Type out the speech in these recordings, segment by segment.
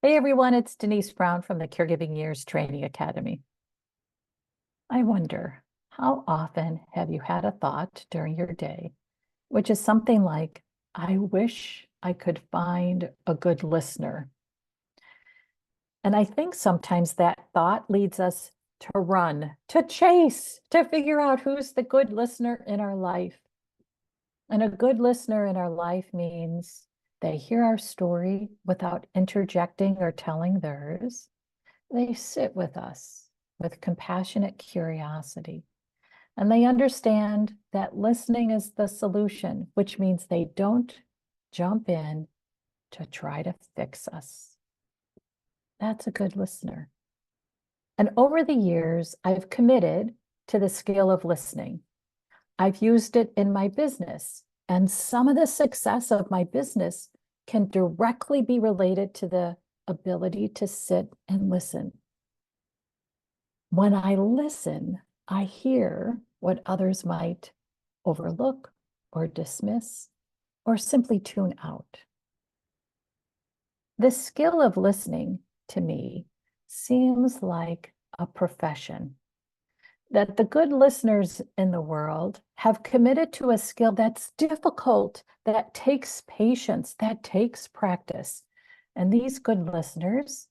Hey everyone, it's Denise Brown from the Caregiving Years Training Academy. I wonder, how often have you had a thought during your day, which is something like, I wish I could find a good listener? And I think sometimes that thought leads us to run, to chase, to figure out who's the good listener in our life. And a good listener in our life means they hear our story without interjecting or telling theirs. They sit with us with compassionate curiosity, and they understand that listening is the solution, which means they don't jump in to try to fix us. That's a good listener. And over the years, I've committed to the skill of listening. I've used it in my business, and some of the success of my business can directly be related to the ability to sit and listen. When I listen, I hear what others might overlook or dismiss or simply tune out. The skill of listening to me seems like a profession that the good listeners in the world have committed to a skill that's difficult, that takes patience, that takes practice. And these good listeners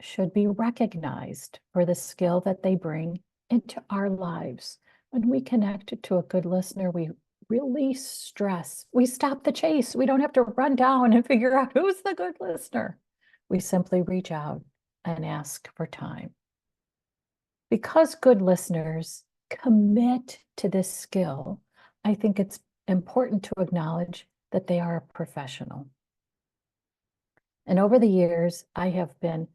should be recognized for the skill that they bring into our lives. When we connect to a good listener, we release stress. We stop the chase. We don't have to run down and figure out who's the good listener. We simply reach out and ask for time. Because good listeners commit to this skill, I think it's important to acknowledge that they are a professional. And over the years, I have been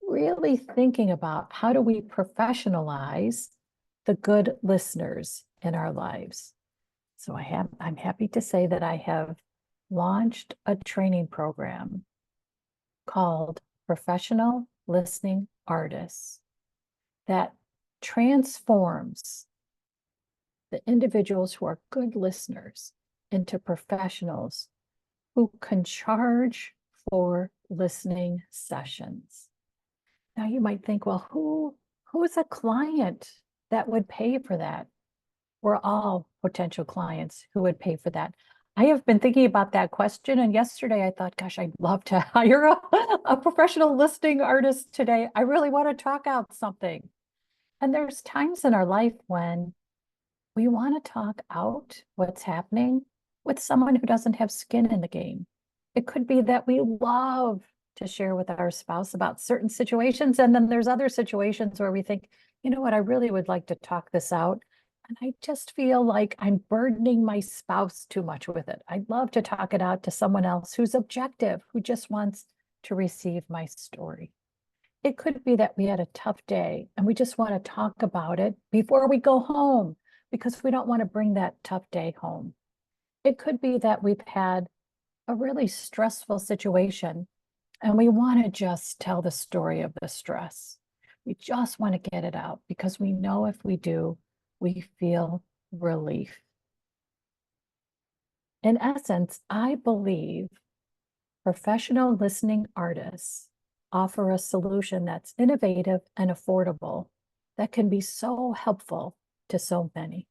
really thinking about how do we professionalize the good listeners in our lives. So I'm happy to say that I have launched a training program called Professional Listening Artists that transforms the individuals who are good listeners into professionals who can charge for listening sessions. Now you might think, well, who's a client that would pay for that? We're all potential clients who would pay for that. I have been thinking about that question, and yesterday I thought, gosh, I'd love to hire a professional listening artist today. I really want to talk out something. And there's times in our life when we want to talk out what's happening with someone who doesn't have skin in the game. It could be that we love to share with our spouse about certain situations. And then there's other situations where we think, you know what, I really would like to talk this out. And I just feel like I'm burdening my spouse too much with it. I'd love to talk it out to someone else who's objective, who just wants to receive my story. It could be that we had a tough day and we just want to talk about it before we go home because we don't want to bring that tough day home. It could be that we've had a really stressful situation and we want to just tell the story of the stress. We just want to get it out because we know if we do, we feel relief. In essence, I believe professional listening artists offer a solution that's innovative and affordable that can be so helpful to so many.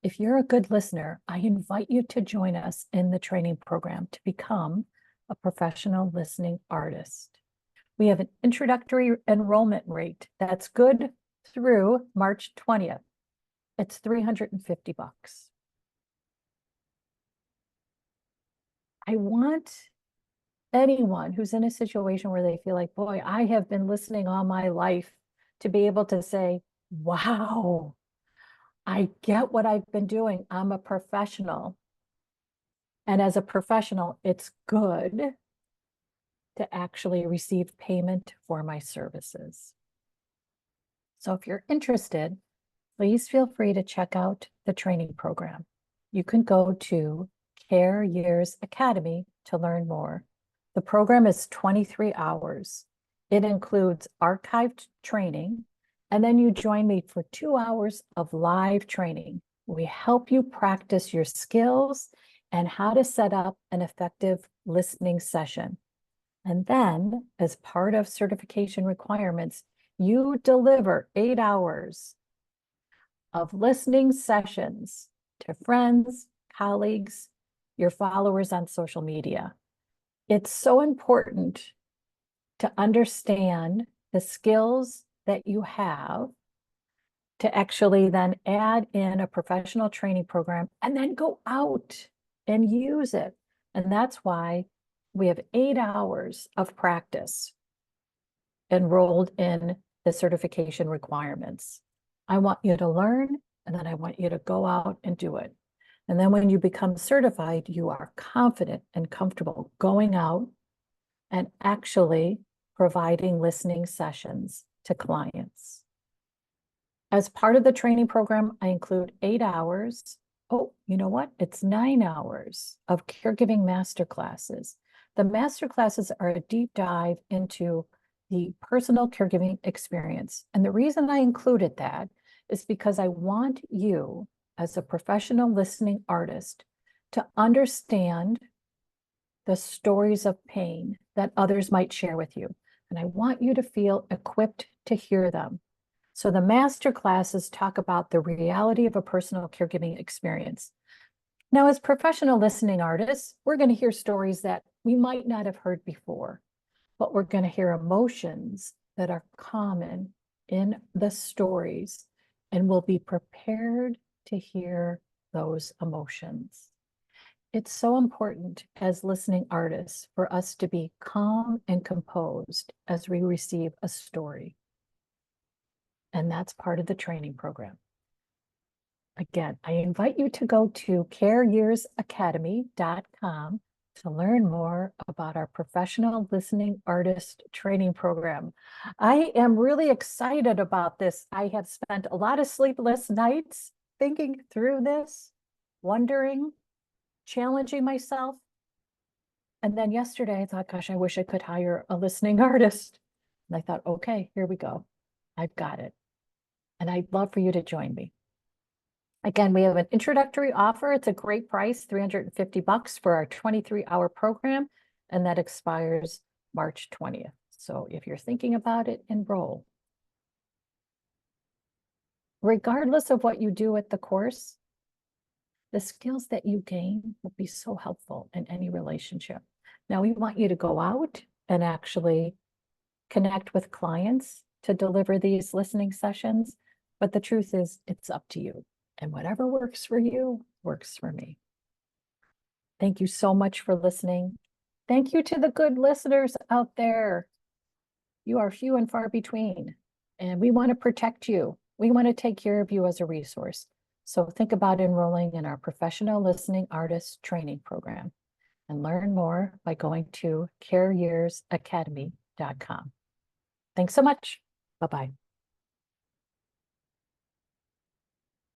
If you're a good listener, I invite you to join us in the training program to become a professional listening artist. We have an introductory enrollment rate that's good through March 20th. It's $350. I want anyone who's in a situation where they feel like, boy, I have been listening all my life, to be able to say, wow, I get what I've been doing. I'm a professional. And as a professional, it's good to actually receive payment for my services. So if you're interested, please feel free to check out the training program. You can go to Care Years Academy to learn more. The program is 23 hours. It includes archived training, and then you join me for 2 hours of live training. We help you practice your skills and how to set up an effective listening session. And then, as part of certification requirements, you deliver 8 hours of listening sessions to friends, colleagues, your followers on social media. It's so important to understand the skills that you have to actually then add in a professional training program and then go out and use it. And that's why we have 8 hours of practice enrolled in the certification requirements. I want you to learn, and then I want you to go out and do it. And then when you become certified, you are confident and comfortable going out and actually providing listening sessions to clients. As part of the training program, I include 8 hours. Oh, you know what? It's 9 hours of caregiving masterclasses. The masterclasses are a deep dive into the personal caregiving experience. And the reason I included that is because I want you, as a professional listening artist, to understand the stories of pain that others might share with you. And I want you to feel equipped to hear them. So the master classes talk about the reality of a personal caregiving experience. Now, as professional listening artists, we're going to hear stories that we might not have heard before, but we're going to hear emotions that are common in the stories, and we'll be prepared to hear those emotions. It's so important as listening artists for us to be calm and composed as we receive a story. And that's part of the training program. Again, I invite you to go to careyearsacademy.com to learn more about our professional listening artist training program. I am really excited about this. I have spent a lot of sleepless nights thinking through this, wondering, challenging myself. And then yesterday I thought, gosh, I wish I could hire a listening artist. And I thought, okay, here we go. I've got it. And I'd love for you to join me. Again, we have an introductory offer. It's a great price, $350 for our 23-hour program, and that expires March 20th. So if you're thinking about it, enroll. Regardless of what you do at the course, the skills that you gain will be so helpful in any relationship. Now, we want you to go out and actually connect with clients to deliver these listening sessions. But the truth is, it's up to you. And whatever works for you, works for me. Thank you so much for listening. Thank you to the good listeners out there. You are few and far between, and we want to protect you. We want to take care of you as a resource. So think about enrolling in our professional listening artist training program and learn more by going to careyearsacademy.com. Thanks so much. Bye-bye.